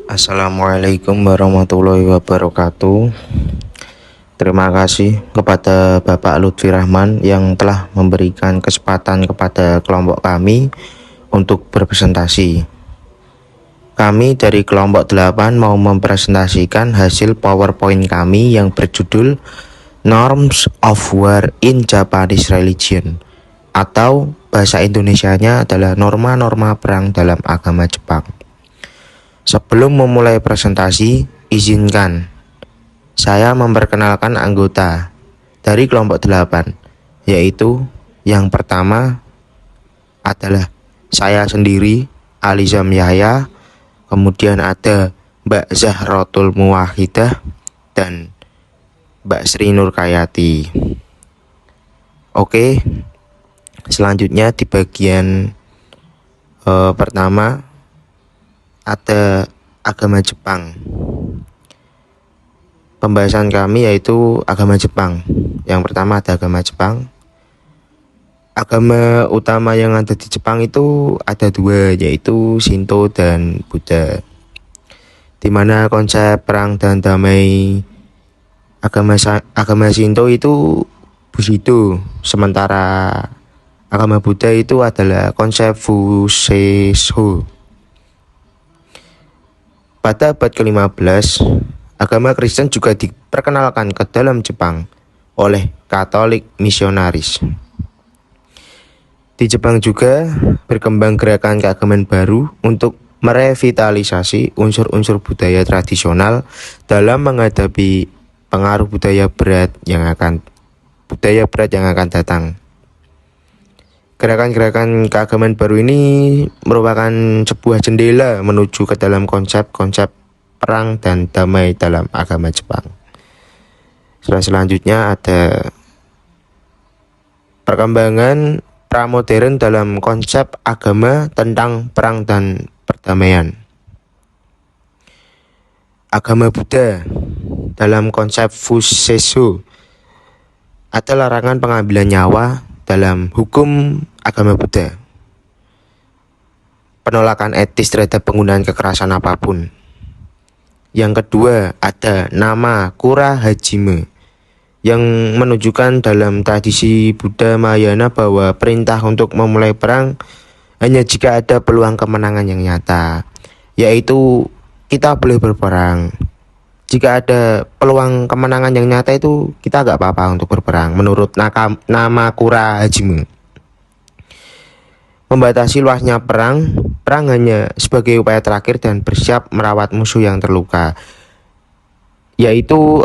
Assalamualaikum warahmatullahi wabarakatuh. Terima kasih kepada Bapak Lutfi Rahman yang telah memberikan kesempatan kepada kelompok kami untuk berpresentasi. Kami dari kelompok 8 mau mempresentasikan hasil PowerPoint kami yang berjudul Norms of War in Japanese Religion, atau bahasa Indonesianya adalah norma-norma perang dalam agama Jepang. Sebelum memulai presentasi, izinkan saya memperkenalkan anggota dari kelompok 8, yaitu yang pertama adalah saya sendiri, Alizam Yahya, kemudian ada Mbak Zahrotul Muwahidah dan Mbak Sri Nurkayati. Oke, selanjutnya di bagian pertama ada agama Jepang. Pembahasan kami yaitu agama Jepang. Yang pertama ada agama Jepang. Agama utama yang ada di Jepang itu ada dua, yaitu Shinto dan Buddha. Di mana konsep perang dan damai agama Shinto itu Bushido, sementara agama Buddha itu adalah konsep Fusesho. Pada abad ke-15, agama Kristen juga diperkenalkan ke dalam Jepang oleh Katolik misionaris. Di Jepang juga berkembang gerakan keagamaan baru untuk merevitalisasi unsur-unsur budaya tradisional dalam menghadapi pengaruh budaya berat yang akan datang. Gerakan-gerakan keagamaan baru ini merupakan sebuah jendela menuju ke dalam konsep-konsep perang dan damai dalam agama Jepang. Selanjutnya ada perkembangan pramodern dalam konsep agama tentang perang dan perdamaian. Agama Buddha dalam konsep Fusesho ada larangan pengambilan nyawa dalam hukum agama Buddha. Penolakan etis terhadap penggunaan kekerasan apapun. Yang kedua ada nama Kura Hajime yang menunjukkan dalam tradisi Buddha Mahayana bahwa perintah untuk memulai perang hanya jika ada peluang kemenangan yang nyata, yaitu kita boleh berperang. Jika ada peluang kemenangan yang nyata itu kita gak apa-apa untuk berperang menurut nama Kura Hajime. Membatasi luasnya perang hanya sebagai upaya terakhir dan bersiap merawat musuh yang terluka. Yaitu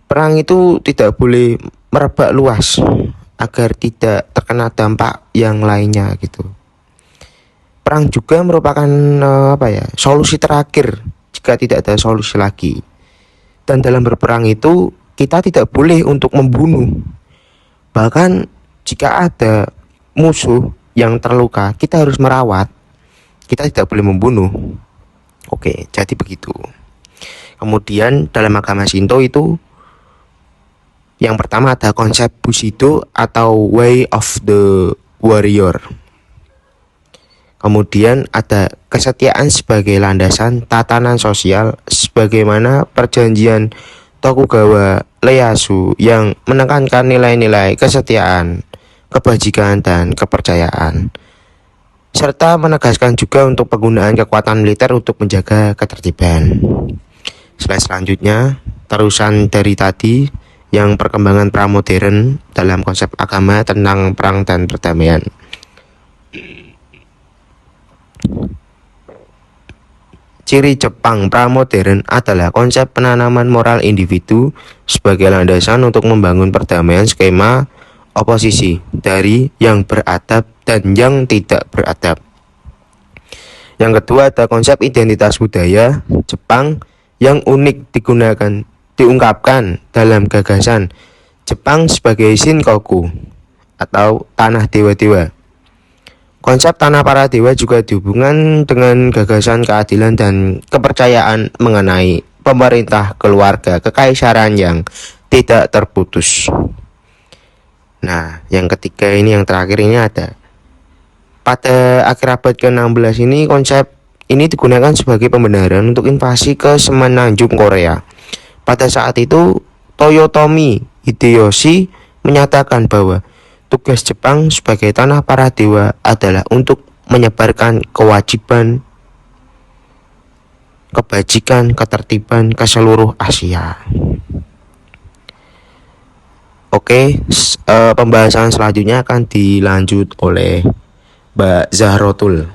perang itu tidak boleh merebak luas agar tidak terkena dampak yang lainnya gitu. Perang juga merupakan solusi terakhir jika tidak ada solusi lagi. Dan dalam berperang itu kita tidak boleh untuk membunuh. Bahkan jika ada musuh yang terluka, kita harus merawat. Kita tidak boleh membunuh. Oke, jadi begitu. Kemudian dalam agama Shinto itu yang pertama ada konsep Bushido atau Way of the Warrior. Kemudian ada kesetiaan sebagai landasan tatanan sosial sebagaimana perjanjian Tokugawa Ieyasu yang menekankan nilai-nilai kesetiaan, kebajikan, dan kepercayaan, serta menegaskan juga untuk penggunaan kekuatan militer untuk menjaga ketertiban. Slide selanjutnya, terusan dari tadi yang perkembangan pramodern dalam konsep agama tentang perang dan perdamaian. Ciri Jepang pramodern adalah konsep penanaman moral individu sebagai landasan untuk membangun perdamaian skema oposisi dari yang beradab dan yang tidak beradab. Yang kedua ada konsep identitas budaya Jepang yang unik diungkapkan dalam gagasan Jepang sebagai Shinkoku atau tanah dewa-dewa. Konsep tanah para dewa juga dihubungkan dengan gagasan keadilan dan kepercayaan mengenai pemerintah, keluarga, kekaisaran yang tidak terputus. Nah, yang ketiga ini yang terakhir ini ada. Pada akhir abad ke-16 ini konsep ini digunakan sebagai pembenaran untuk invasi ke semenanjung Korea. Pada saat itu, Toyotomi Hideyoshi menyatakan bahwa tugas Jepang sebagai tanah para dewa adalah untuk menyebarkan kewajiban, kebajikan, ketertiban ke seluruh Asia. Oke, pembahasan selanjutnya akan dilanjut oleh Mbak Zahrotul.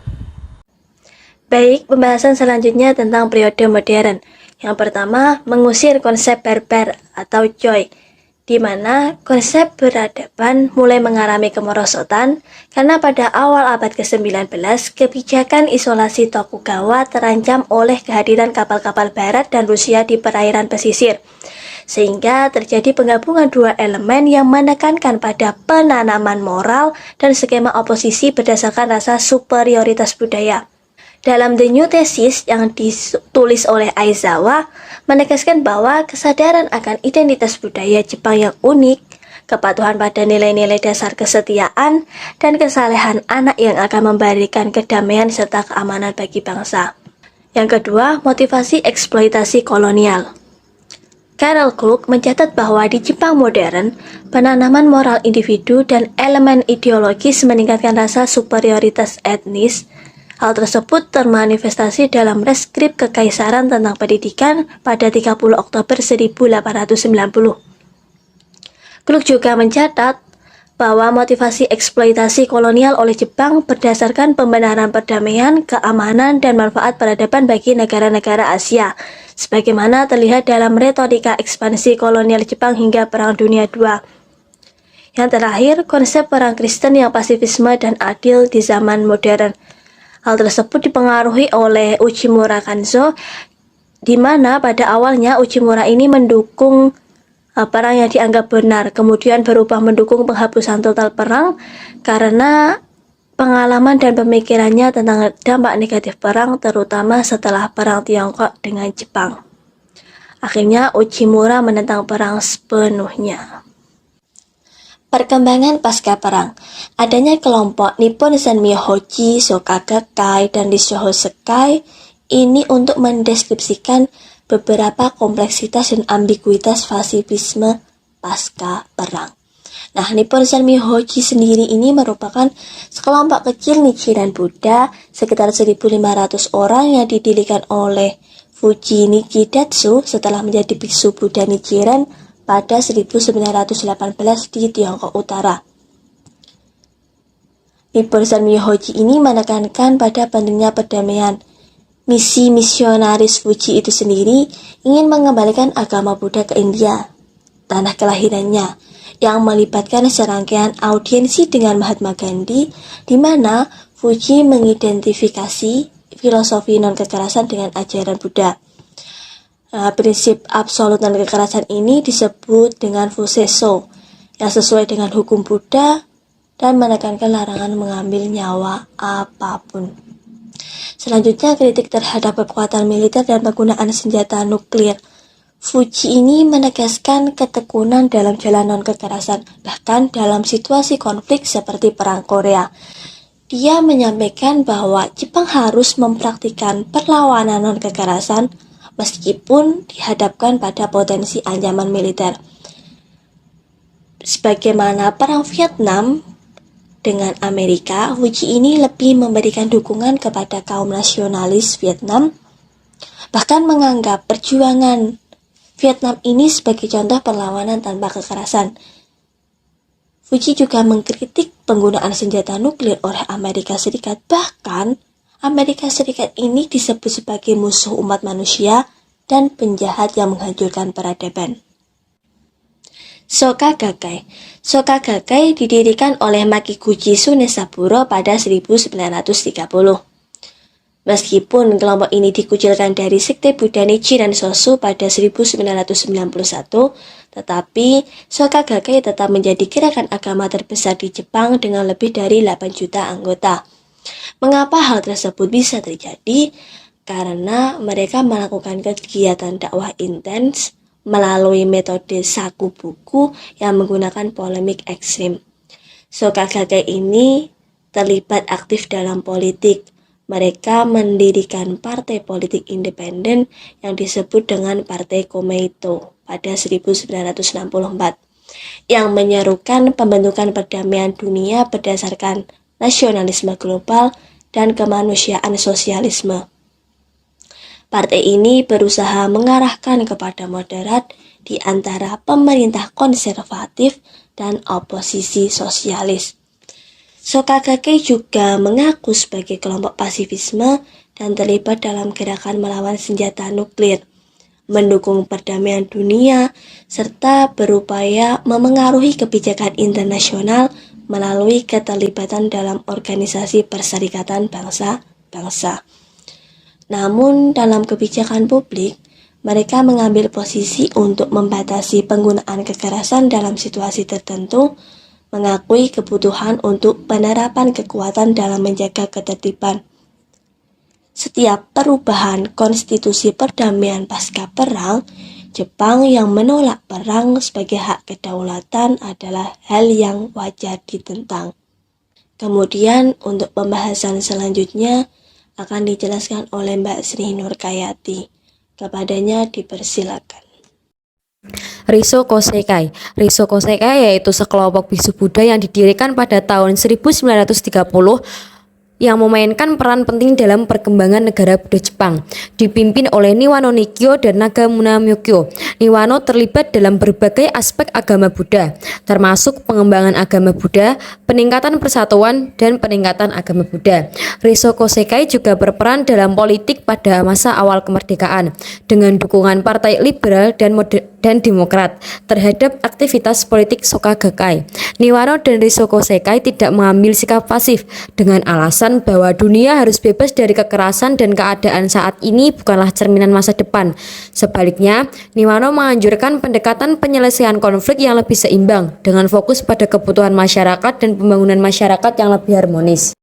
Baik, pembahasan selanjutnya tentang periode modern. Yang pertama, mengusir konsep barbar atau Choi, di mana konsep peradaban mulai mengalami kemerosotan karena pada awal abad ke-19, kebijakan isolasi Tokugawa terancam oleh kehadiran kapal-kapal barat dan Rusia di perairan pesisir. Sehingga terjadi penggabungan dua elemen yang menekankan pada penanaman moral dan skema oposisi berdasarkan rasa superioritas budaya. Dalam The New Thesis yang ditulis oleh Aizawa, menegaskan bahwa kesadaran akan identitas budaya Jepang yang unik, kepatuhan pada nilai-nilai dasar kesetiaan, dan kesalehan anak yang akan memberikan kedamaian serta keamanan bagi bangsa. Yang kedua, motivasi eksploitasi kolonial. Carol Cook mencatat bahwa di Jepang modern, penanaman moral individu dan elemen ideologis meningkatkan rasa superioritas etnis. Hal tersebut termanifestasi dalam reskrip Kekaisaran tentang Pendidikan pada 30 Oktober 1890. Cook juga mencatat bahwa motivasi eksploitasi kolonial oleh Jepang berdasarkan pembenaran perdamaian, keamanan, dan manfaat peradaban bagi negara-negara Asia, sebagaimana terlihat dalam retorika ekspansi kolonial Jepang hingga Perang Dunia II. Yang terakhir, konsep perang Kristen yang pasifisme dan adil di zaman modern. Hal tersebut dipengaruhi oleh Uchimura Kanzo, di mana pada awalnya Uchimura ini mendukung perang yang dianggap benar, kemudian berubah mendukung penghapusan total perang karena pengalaman dan pemikirannya tentang dampak negatif perang, terutama setelah perang Tiongkok dengan Jepang. Akhirnya Uchimura menentang perang sepenuhnya. Perkembangan pasca perang. Adanya kelompok Nippon Zanmyo Hoji, Soka Gakkai, dan Rissho Sekai ini untuk mendeskripsikan beberapa kompleksitas dan ambiguitas pasifisme pasca perang. Nah, Nippon Zanmyo Hoji sendiri ini merupakan sekelompok kecil Nichiren Buddha sekitar 1.500 orang yang didirikan oleh Fuji Nichidatsu setelah menjadi biksu Buddha Nichiren pada 1918 di Tiongkok Utara. Nippon Zanmyo Hoji ini menekankan pada pentingnya perdamaian. Misi misionaris Fuji itu sendiri ingin mengembalikan agama Buddha ke India, tanah kelahirannya, yang melibatkan serangkaian audiensi dengan Mahatma Gandhi, di mana Fuji mengidentifikasi filosofi non-kekerasan dengan ajaran Buddha. Prinsip absolut non-kekerasan ini disebut dengan Fuseso, yang sesuai dengan hukum Buddha dan menekankan larangan mengambil nyawa apapun. Selanjutnya, kritik terhadap kekuatan militer dan penggunaan senjata nuklir. Fuji ini menegaskan ketekunan dalam jalan non-kekerasan, bahkan dalam situasi konflik seperti Perang Korea. Dia menyampaikan bahwa Jepang harus mempraktikkan perlawanan non-kekerasan meskipun dihadapkan pada potensi ancaman militer. Sebagaimana Perang Vietnam dengan Amerika, Fuji ini lebih memberikan dukungan kepada kaum nasionalis Vietnam, bahkan menganggap perjuangan Vietnam ini sebagai contoh perlawanan tanpa kekerasan. Fuji juga mengkritik penggunaan senjata nuklir oleh Amerika Serikat, bahkan Amerika Serikat ini disebut sebagai musuh umat manusia dan penjahat yang menghancurkan peradaban. Soka Gakkai. Soka Gakkai didirikan oleh Makiguchi Tsunesaburo pada 1930. Meskipun kelompok ini dikucilkan dari sekte Buddha Nichiren Shoshu pada 1991, tetapi Soka Gakkai tetap menjadi gerakan agama terbesar di Jepang dengan lebih dari 8 juta anggota. Mengapa hal tersebut bisa terjadi? Karena mereka melakukan kegiatan dakwah intens melalui metode sakubuku yang menggunakan polemik ekstrim. Soka Gakkai ini terlibat aktif dalam politik, Mereka mendirikan partai politik independen yang disebut dengan Partai Komeito pada 1964, yang menyerukan pembentukan perdamaian dunia berdasarkan nasionalisme global dan kemanusiaan sosialisme. Partai ini berusaha mengarahkan kepada moderat di antara pemerintah konservatif dan oposisi sosialis. Soka Gakkai juga mengaku sebagai kelompok pasifisme dan terlibat dalam gerakan melawan senjata nuklir, mendukung perdamaian dunia, serta berupaya memengaruhi kebijakan internasional melalui keterlibatan dalam organisasi perserikatan bangsa-bangsa. Namun dalam kebijakan publik, mereka mengambil posisi untuk membatasi penggunaan kekerasan dalam situasi tertentu, mengakui kebutuhan untuk penerapan kekuatan dalam menjaga ketertiban. Setiap perubahan konstitusi perdamaian pasca perang, Jepang yang menolak perang sebagai hak kedaulatan adalah hal yang wajar ditentang. Kemudian untuk pembahasan selanjutnya akan dijelaskan oleh Mbak Sri Nurkayati. Kepadanya dipersilakan. Riso Kosekai. Riso Kosekai yaitu sekelompok bisu Buddha yang didirikan pada tahun 1930 yang memainkan peran penting dalam perkembangan negara Buddha Jepang, dipimpin oleh Niwano Nikyo dan Nagamuna Myoho. Niwano terlibat dalam berbagai aspek agama Buddha, termasuk pengembangan agama Buddha, peningkatan persatuan, dan peningkatan agama Buddha. Riso Kosekai juga berperan dalam politik pada masa awal kemerdekaan, dengan dukungan partai liberal dan demokrat terhadap aktivitas politik Soka Gakkai. Niwano dan Riso Kosekai tidak mengambil sikap pasif dengan alasan bahwa dunia harus bebas dari kekerasan dan keadaan saat ini bukanlah cerminan masa depan. Sebaliknya, Niwano menganjurkan pendekatan penyelesaian konflik yang lebih seimbang dengan fokus pada kebutuhan masyarakat dan pembangunan masyarakat yang lebih harmonis.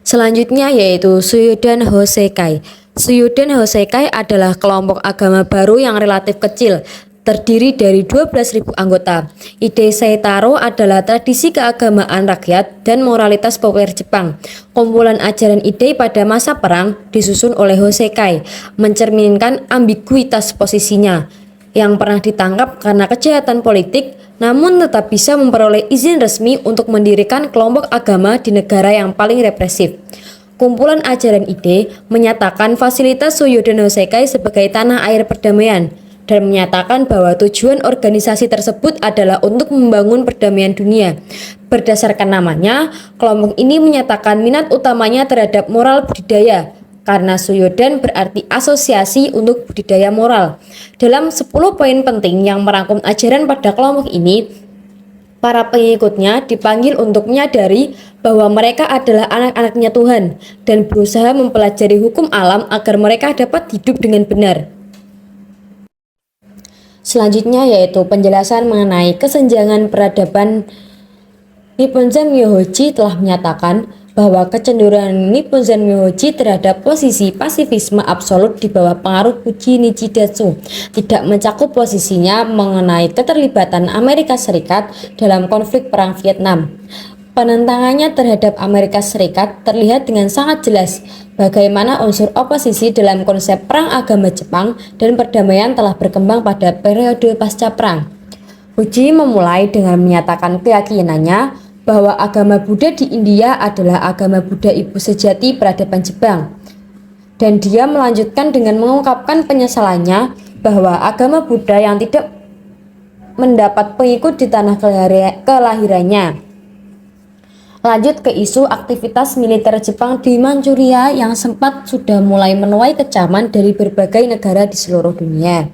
Selanjutnya yaitu Suyudan Hosekai. Suyudan Hosekai adalah kelompok agama baru yang relatif kecil, terdiri dari 12.000 anggota. Ide Seitaro adalah tradisi keagamaan rakyat dan moralitas populer Jepang. Kumpulan ajaran ide pada masa perang disusun oleh Hosekai, mencerminkan ambiguitas posisinya, yang pernah ditangkap karena kejahatan politik, namun tetap bisa memperoleh izin resmi untuk mendirikan kelompok agama di negara yang paling represif. Kumpulan ajaran ide menyatakan fasilitas Suyudan Hosekai sebagai tanah air perdamaian, dan menyatakan bahwa tujuan organisasi tersebut adalah untuk membangun perdamaian dunia. Berdasarkan namanya, kelompok ini menyatakan minat utamanya terhadap moral budidaya, karena Suyudan berarti asosiasi untuk budidaya moral. Dalam 10 poin penting yang merangkum ajaran pada kelompok ini, para pengikutnya dipanggil untuk menyadari bahwa mereka adalah anak-anaknya Tuhan dan berusaha mempelajari hukum alam agar mereka dapat hidup dengan benar. Selanjutnya yaitu penjelasan mengenai kesenjangan peradaban. Nipponzan Myohoji telah menyatakan bahwa kecenderungan Nipponzan Myohoji terhadap posisi pasifisme absolut di bawah pengaruh Fuji Nichidatsu tidak mencakup posisinya mengenai keterlibatan Amerika Serikat dalam konflik Perang Vietnam. Penentangannya terhadap Amerika Serikat terlihat dengan sangat jelas bagaimana unsur oposisi dalam konsep perang agama Jepang dan perdamaian telah berkembang pada periode pasca perang. Fuji memulai dengan menyatakan keyakinannya bahwa agama Buddha di India adalah agama Buddha ibu sejati peradaban Jepang. Dan dia melanjutkan dengan mengungkapkan penyesalannya bahwa agama Buddha yang tidak mendapat pengikut di tanah kelahirannya. Lanjut ke isu aktivitas militer Jepang di Manchuria yang sempat sudah mulai menuai kecaman dari berbagai negara di seluruh dunia.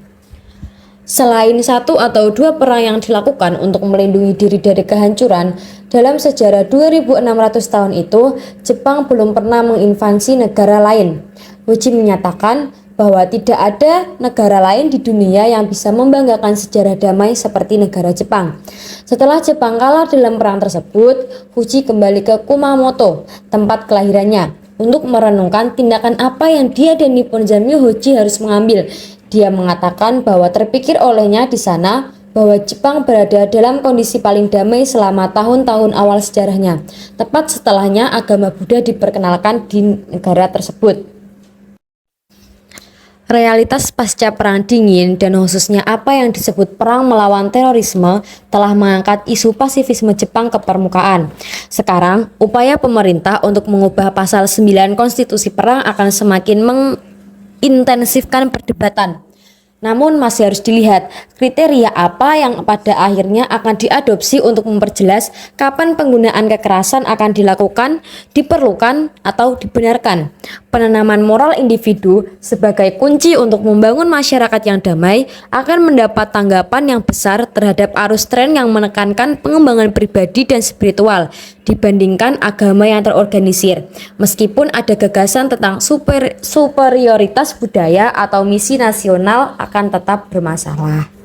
Selain 1 atau 2 perang yang dilakukan untuk melindungi diri dari kehancuran, dalam sejarah 2600 tahun itu, Jepang belum pernah menginvasi negara lain. Fuji menyatakan bahwa tidak ada negara lain di dunia yang bisa membanggakan sejarah damai seperti negara Jepang. Setelah Jepang kalah dalam perang tersebut, Fuji kembali ke Kumamoto, tempat kelahirannya, untuk merenungkan tindakan apa yang dia dan Nipponzan Myohoji harus mengambil. Dia mengatakan bahwa terpikir olehnya di sana bahwa Jepang berada dalam kondisi paling damai selama tahun-tahun awal sejarahnya, tepat setelahnya agama Buddha diperkenalkan di negara tersebut. Realitas pasca Perang Dingin dan khususnya apa yang disebut perang melawan terorisme telah mengangkat isu pasifisme Jepang ke permukaan. Sekarang, upaya pemerintah untuk mengubah pasal 9 konstitusi perang akan semakin mengintensifkan perdebatan. Namun masih harus dilihat kriteria apa yang pada akhirnya akan diadopsi untuk memperjelas kapan penggunaan kekerasan akan dilakukan, diperlukan, atau dibenarkan. Penanaman moral individu sebagai kunci untuk membangun masyarakat yang damai akan mendapat tanggapan yang besar terhadap arus tren yang menekankan pengembangan pribadi dan spiritual dibandingkan agama yang terorganisir. Meskipun ada gagasan tentang superioritas budaya atau misi nasional akan tetap bermasalah.